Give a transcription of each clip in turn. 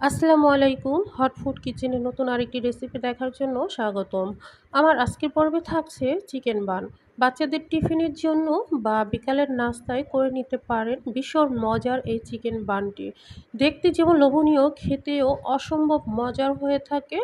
আসসালামু আলাইকুম। Hot food কিচেনের নতুন আরেকটি রেসিপি দেখার জন্য স্বাগতম। আমার আজকের পর্বে থাকছে চিকেন বান। বাচ্চাদের টিফিনের জন্য বা বিকালের নাস্তায় করে নিতে পারেন ভীষণ মজার এই চিকেন বানটি। দেখতে যেমন লোভনীয়, খেতেও অসম্ভব মজার হয়ে থাকে।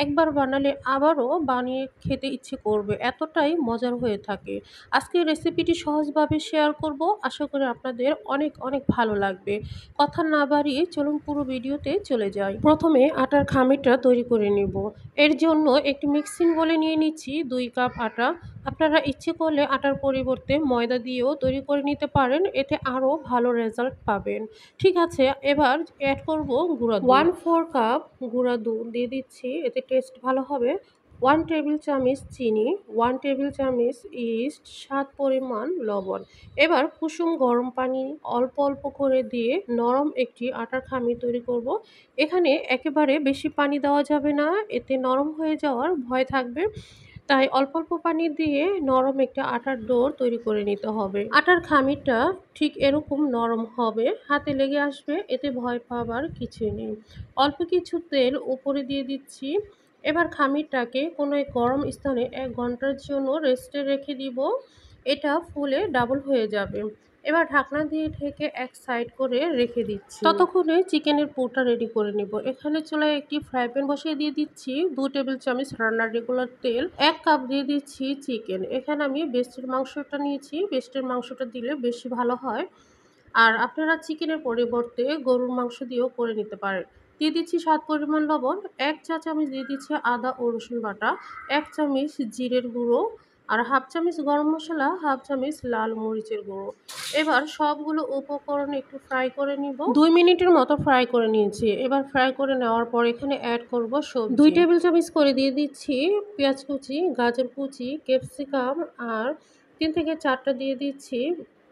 একবার বানালে আবারও বানিয়ে খেতে ইচ্ছে করবে, এতটাই মজার হয়ে থাকে। আজকের রেসিপিটি সহজভাবে শেয়ার করব, আশা করি আপনাদের অনেক অনেক ভালো লাগবে। কথা না বাড়িয়ে চলুন পুরো ভিডিওতে চলে যাই। প্রথমে আটার খামিরটা তৈরি করে নেব। এর জন্য একটি মিক্সিং বোলে নিয়ে নিচ্ছি 2 কাপ আটা। আপনারা ইচ্ছে করলে আটার পরিবর্তে ময়দা দিয়েও তৈরি করে নিতে পারেন, এতে আরও ভালো রেজাল্ট পাবেন। ঠিক আছে, এবার অ্যাড করব গুঁড়া দুধ। 1/4 কাপ গুঁড়া দুধ দিয়ে দিচ্ছি, এতে টেস্ট ভালো হবে। 1 টেবিল চামচ চিনি, 1 টেবিল চামচ ইস্ট, স্বাদ পরিমাণ লবণ। এবার কুসুম গরম পানি অল্প অল্প করে দিয়ে নরম একটি আটার খামির তৈরি করব। এখানে একেবারে বেশি পানি দেওয়া যাবে না, এতে নরম হয়ে যাওয়ার ভয় থাকবে। তাই অল্প অল্প পানি দিয়ে নরম একটা আটার ডো তৈরি করে নিতে হবে। আটার খামিরটা ঠিক এরকম নরম হবে, হাতে লেগে আসবে, এতে ভয় পাবার কিছুই নেই। অল্প কিছু তেল উপরে দিয়ে দিচ্ছি। এবার খামিরটাকে কোনো এক গরম স্থানে 1 ঘন্টার জন্য রেস্টে রেখে দিব। এটা ফুলে ডাবল হয়ে যাবে। এবার ঢাকনা দিয়ে ঢেকে এক সাইড করে রেখে দিচ্ছি। ততক্ষণে চিকেনের পুরটা রেডি করে নেব। এখানে চুলায় একটি ফ্রাই প্যান বসিয়ে দিয়ে দিচ্ছি 2 টেবিল চামচ রান্নার রেগুলার তেল, 1 কাপ দিয়ে দিচ্ছি চিকেন। এখানে আমি বেস্টের মাংসটা নিয়েছি, বেস্টের মাংসটা দিলে বেশি ভালো হয়। আর আপনারা চিকেনের পরিবর্তে গরুর মাংস দিয়েও করে নিতে পারেন। দিয়ে দিচ্ছি স্বাদ পরিমাণ লবণ, 1 চা চামচ দিয়ে দিচ্ছি আদা ও রসুন বাটা, 1 চামচ জিরের গুঁড়ো, আর হাফ চামচ গরম মশলা, হাফ চামচ লাল মরিচের গুঁড়ো। এবার সবগুলো উপকরণ একটু ফ্রাই করে নিব। 2 মিনিটের মতো ফ্রাই করে নিয়েছি। এবার ফ্রাই করে নেওয়ার পর এখানে অ্যাড করব সবজি। 2 টেবিল চামচ করে দিয়ে দিচ্ছি পেঁয়াজ কুচি, গাজর কুচি, ক্যাপসিকাম, আর 3 থেকে 4টা দিয়ে দিচ্ছি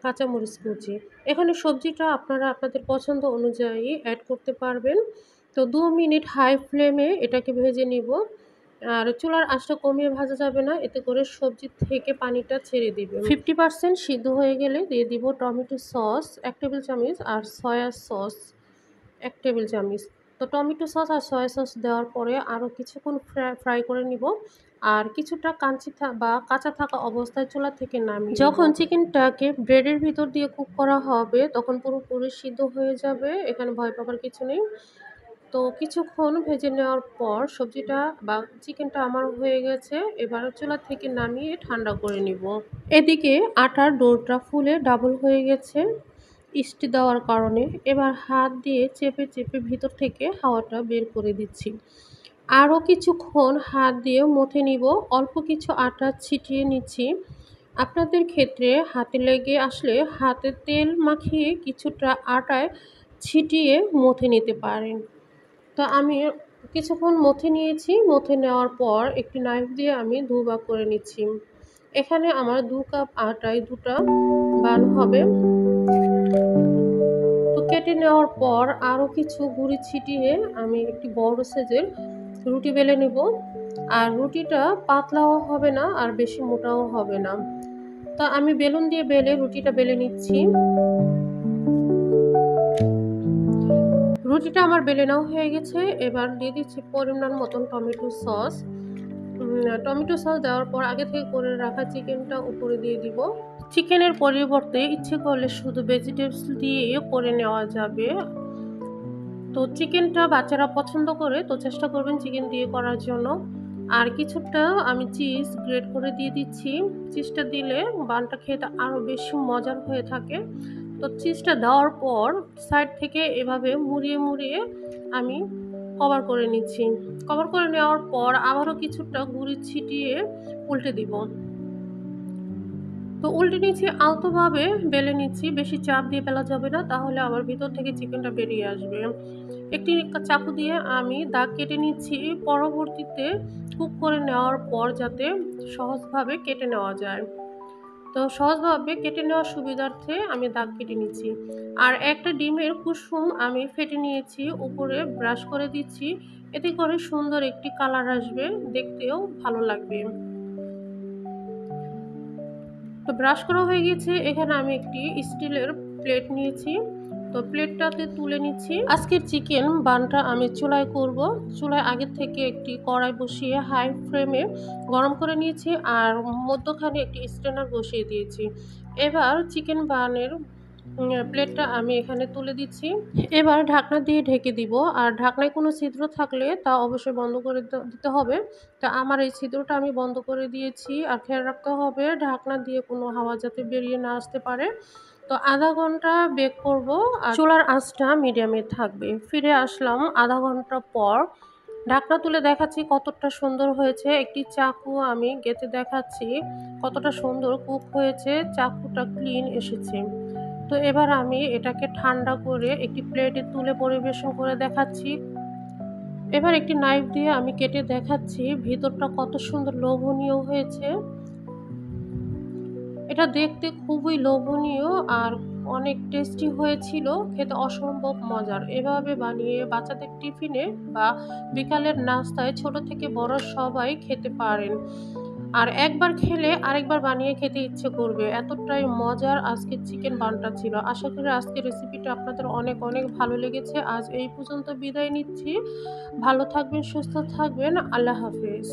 কাঁচামরিচ কুচি। এখানে সবজিটা আপনারা আপনাদের পছন্দ অনুযায়ী অ্যাড করতে পারবেন। তো 2 মিনিট হাই ফ্লেমে এটাকে ভেজে নিব। আর চুলার আঁচটা কমিয়ে ভাজা যাবে না, এতে করে সবজি থেকে পানিটা ছেড়ে দিবে। 50% সিদ্ধ হয়ে গেলে দিয়ে দিব টমেটো সস 1 টেবিল চামচ আর সয়া সস 1 টেবিল চামচ। তো টমেটো সস আর সয়া সস দেওয়ার পরে আরও কিছুক্ষণ ফ্রাই করে নিব। আর কিছুটা কাঁচা থাকা অবস্থায় চুলা থেকে নামিয়ে যখন চিকেনটাকে ব্রেডের ভিতর দিয়ে কুক করা হবে তখন পুরোপুরি সিদ্ধ হয়ে যাবে, এখানে ভয় পাবার কিছু নেই। তো কিছুক্ষণ ভেজে নেওয়ার পর সবজিটা বা চিকেনটা আমার হয়ে গেছে। এবার চুলা থেকে নামিয়ে ঠান্ডা করে নিব। এদিকে আটার ডোটা ফুলে ডাবল হয়ে গেছে ইস্ট দেওয়ার কারণে। এবার হাত দিয়ে চেপে চেপে ভিতর থেকে হাওয়াটা বের করে দিচ্ছি। আরও কিছুক্ষণ হাত দিয়ে মথে নিব। অল্প কিছু আটা ছিটিয়ে নিচ্ছি। আপনাদের ক্ষেত্রে হাতে লেগে আসলে হাতে তেল মাখিয়ে কিছুটা আটায় ছিটিয়ে মথে নিতে পারেন। তো আমি কিছুক্ষণ মথে নিয়েছি। মথে নেওয়ার পর একটি নাইফ দিয়ে আমি 2 ভাগ করে নিচ্ছি। এখানে আমার 2 কাপ আটায় 2টা বান হবে। তো কেটে নেওয়ার পর আরও কিছু গুঁড়ি ছিটিয়ে আমি একটি বড় সাইজের রুটি বেলে নেব। আর রুটিটা পাতলাও হবে না আর বেশি মোটাও হবে না। তো আমি বেলুন দিয়ে বেলে রুটিটা বেলে নিচ্ছি। রুটিটা আমার বেলে নেওয়া হয়ে গেছে। এবার দিয়ে দিচ্ছি পরিমাণ মতন টমেটো সস। টমেটো সস দেওয়ার পর আগে থেকে করে রাখা চিকেনটা উপরে দিয়ে দিব। চিকেনের পরিবর্তে ইচ্ছে করলে শুধু ভেজিটেবলস দিয়ে করে নেওয়া যাবে। তো চিকেনটা বাচ্চারা পছন্দ করে, তো চেষ্টা করবেন চিকেন দিয়ে করার জন্য। আর কিছুটা আমি চিজ গ্রেট করে দিয়ে দিচ্ছি। চিজটা দিলে বানটা খেতে আরও বেশি মজার হয়ে থাকে। তো চিজটা দেওয়ার পর সাইড থেকে এভাবে মুড়িয়ে মুড়িয়ে আমি কভার করে নিচ্ছি। কভার করে নেওয়ার পর আবারও কিছুটা গুঁড়ি ছিটিয়ে উল্টে দিব। তো উল্টে নিচ্ছি, আলতোভাবে বেলে নিচ্ছি, বেশি চাপ দিয়ে বেলা যাবে না, তাহলে আবার ভিতর থেকে চিকেনটা বেরিয়ে আসবে। একটি চাকু দিয়ে আমি দাগ কেটে নিচ্ছি, পরবর্তীতে কুক করে নেওয়ার পর যাতে সহজভাবে কেটে নেওয়া যায়। তো সহজভাবে কেটে নেওয়ার সুবিধার্থে আমি দাগ কেটে নিচ্ছি। আর একটা ডিমের কুসুম আমি ফেটে নিয়েছি, উপরে ব্রাশ করে দিচ্ছি, এতে করে সুন্দর একটি কালার আসবে, দেখতেও ভালো লাগবে। তো ব্রাশ করা হয়ে গেছে। এখানে আমি একটি স্টিলের প্লেট নিয়েছি। তো প্লেটটাতে তুলে নিচ্ছি। আজকের চিকেন বানটা আমি চুলায় করব। চুলায় আগের থেকে একটি কড়াই বসিয়ে হাই ফ্লেমে গরম করে নিয়েছি আর মধ্যখানে একটি স্ট্রেনার বসিয়ে দিয়েছি। এবার চিকেন বানের প্লেটটা আমি এখানে তুলে দিচ্ছি। এবার ঢাকনা দিয়ে ঢেকে দিব। আর ঢাকনায় কোনো ছিদ্র থাকলে তা অবশ্যই বন্ধ করে দিতে হবে। তা আমার এই ছিদ্রটা আমি বন্ধ করে দিয়েছি। আর খেয়াল রাখতে হবে ঢাকনা দিয়ে কোনো হাওয়া যাতে বেরিয়ে না আসতে পারে। তো আধা ঘন্টা বেক করব আর চুলার আঁচটা মিডিয়ামে থাকবে। ফিরে আসলাম আধা ঘন্টা পর। ঢাকনা তুলে দেখাচ্ছি কতটা সুন্দর হয়েছে। একটি চাকু আমি গেঁথে দেখাচ্ছি কতটা সুন্দর কুক হয়েছে। চাকুটা ক্লিন এসেছে। তো এবার আমি এটাকে ঠান্ডা করে একটি প্লেটে তুলে পরিবেশন করে দেখাচ্ছি। এবার একটি নাইফ দিয়ে আমি কেটে দেখাচ্ছি ভিতরটা কত সুন্দর লোভনীয় হয়েছে। এটা দেখতে খুবই লোভনীয় আর অনেক টেস্টি হয়েছিল, খেতে অসম্ভব মজার। এভাবে বানিয়ে বাচ্চাদের টিফিনে বা বিকালের নাস্তায় ছোট থেকে বড় সবাই খেতে পারেন। আর একবার খেলে আরেকবার বানিয়ে খেতে ইচ্ছে করবে, এতটাই মজার আজকের চিকেন বানটা ছিল। আশা করি আজকের রেসিপিটা আপনাদের অনেক অনেক ভালো লেগেছে। আজ এই পর্যন্ত বিদায় নিচ্ছি। ভালো থাকবেন, সুস্থ থাকবেন। আল্লাহ হাফেজ।